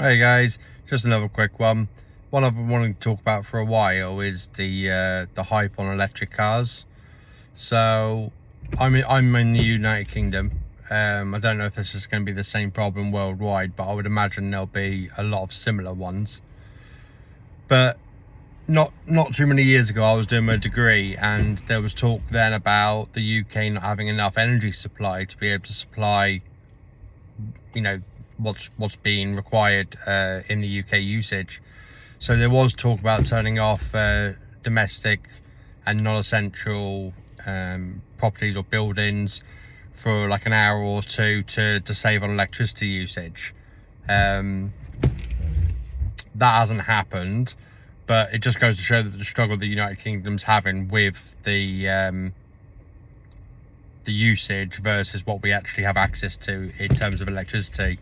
Hey guys, just another quick one. One I've been wanting to talk about for a while is the hype on electric cars. So I'm in the United Kingdom. I don't know if this is going to be the same problem worldwide, but I would imagine there'll be a lot of similar ones. But not too many years ago, I was doing my degree, and there was talk then about the UK not having enough energy supply to be able to supply, you know, what's being required in the UK usage. So there was talk about turning off domestic and non-essential properties or buildings for like an hour or two to save on electricity usage. That hasn't happened, but it just goes to show that the struggle the United Kingdom's having with the usage versus what we actually have access to in terms of electricity.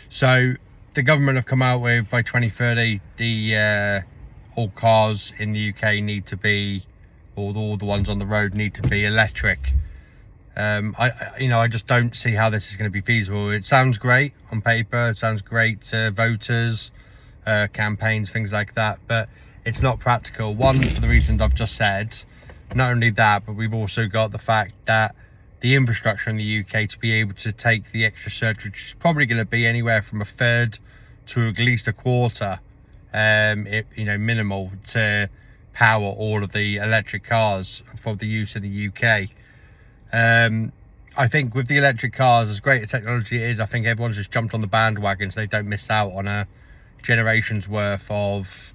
So the government have come out with, by 2030, the all cars in the UK need to be, or all the ones on the road need to be electric. I just don't see how this is going to be feasible. It sounds great on paper, it sounds great to voters, campaigns, things like that, but it's not practical. One, for the reasons I've just said. Not only that, but we've also got the fact that the infrastructure in the UK to be able to take the extra surge, which is probably going to be anywhere from a third to at least a quarter, minimal, to power all of the electric cars for the use in the UK. I think with the electric cars, as great a technology it is, I think everyone's just jumped on the bandwagon so they don't miss out on a generation's worth of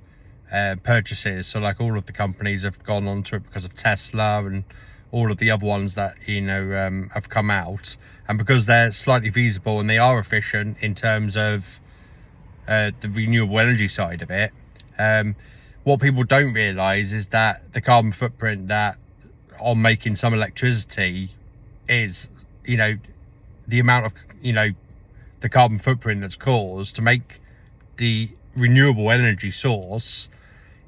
purchases. So like all of the companies have gone onto it because of Tesla and all of the other ones that have come out, and because they're slightly feasible and they are efficient in terms of the renewable energy side of it. What people don't realize is that the carbon footprint that on making some electricity is, the amount of the carbon footprint that's caused to make the renewable energy source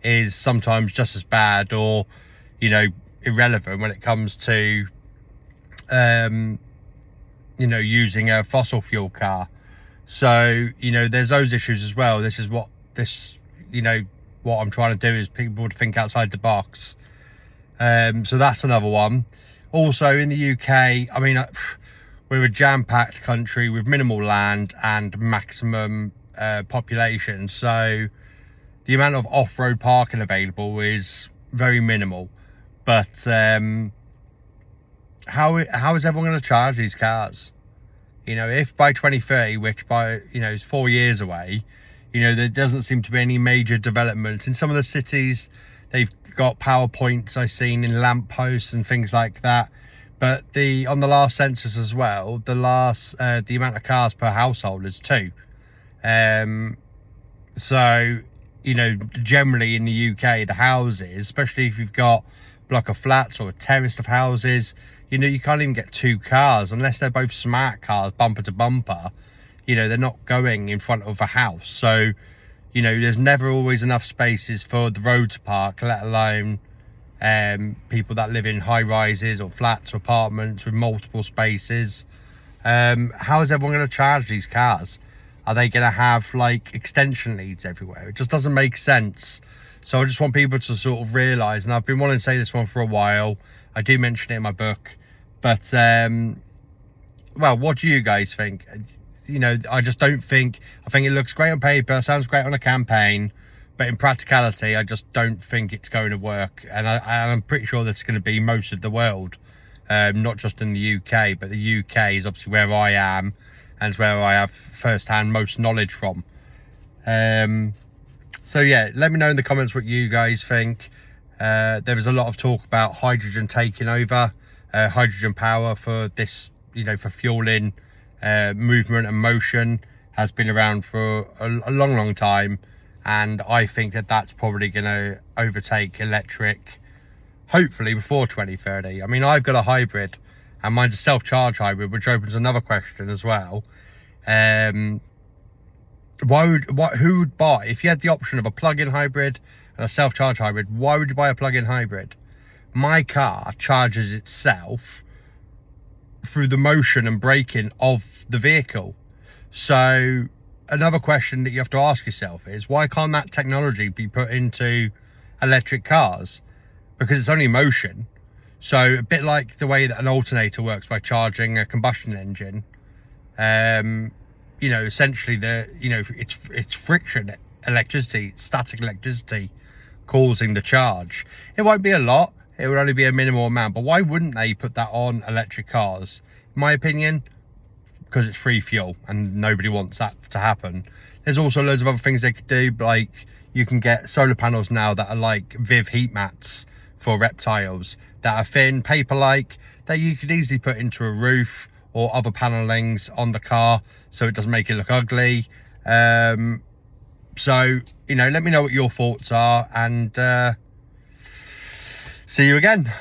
is sometimes just as bad, or irrelevant when it comes to using a fossil fuel car. So there's those issues as well. This is what what I'm trying to do, is people to think outside the box. So that's another one. Also in the UK, I mean, we're a jam-packed country with minimal land and maximum population, so the amount of off-road parking available is very minimal. But how is everyone going to charge these cars? If by 2030, which by is 4 years away, there doesn't seem to be any major developments in some of the cities. They've got power points I've seen in lamp posts and things like that, but on the last census as well, the amount of cars per household is 2. So generally in the UK, the houses, especially if you've got a block of flats or a terrace of houses, you can't even get 2 cars unless they're both smart cars, bumper to bumper. They're not going in front of a house. So there's never always enough spaces for the road to park, let alone people that live in high rises or flats or apartments with multiple spaces. How is everyone going to charge these cars? Are they going to have like extension leads everywhere? It just doesn't make sense. So I just want people to sort of realize, and I've been wanting to say this one for a while, I do mention it in my book, but well, what do you guys think? I just don't think, I think it looks great on paper, sounds great on a campaign, but in practicality, I just don't think it's going to work. And I'm pretty sure that's going to be most of the world, not just in the UK, but the UK is obviously where I am, and it's where I have first-hand most knowledge from. So yeah, let me know in the comments what you guys think. There was a lot of talk about hydrogen taking over, hydrogen power for this, for fueling movement and motion has been around for a long time, and I think that that's probably going to overtake electric, hopefully before 2030. I mean, I've got a hybrid, and mine's a self-charge hybrid, which opens another question as well. Who would buy, if you had the option of a plug-in hybrid and a self-charge hybrid, why would you buy a plug-in hybrid? My car charges itself through the motion and braking of the vehicle. So another question that you have to ask yourself is, why can't that technology be put into electric cars? Because it's only motion. So a bit like the way that an alternator works by charging a combustion engine, you know, essentially it's friction electricity, static electricity causing the charge. It won't be a lot, it would only be a minimal amount, but why wouldn't they put that on electric cars? In my opinion, because it's free fuel and nobody wants that to happen. There's also loads of other things they could do, like you can get solar panels now that are like Viv heat mats for reptiles that are thin, paper-like, that you could easily put into a roof or other panelings on the car so it doesn't make it look ugly. So, you know, let me know what your thoughts are, and see you again.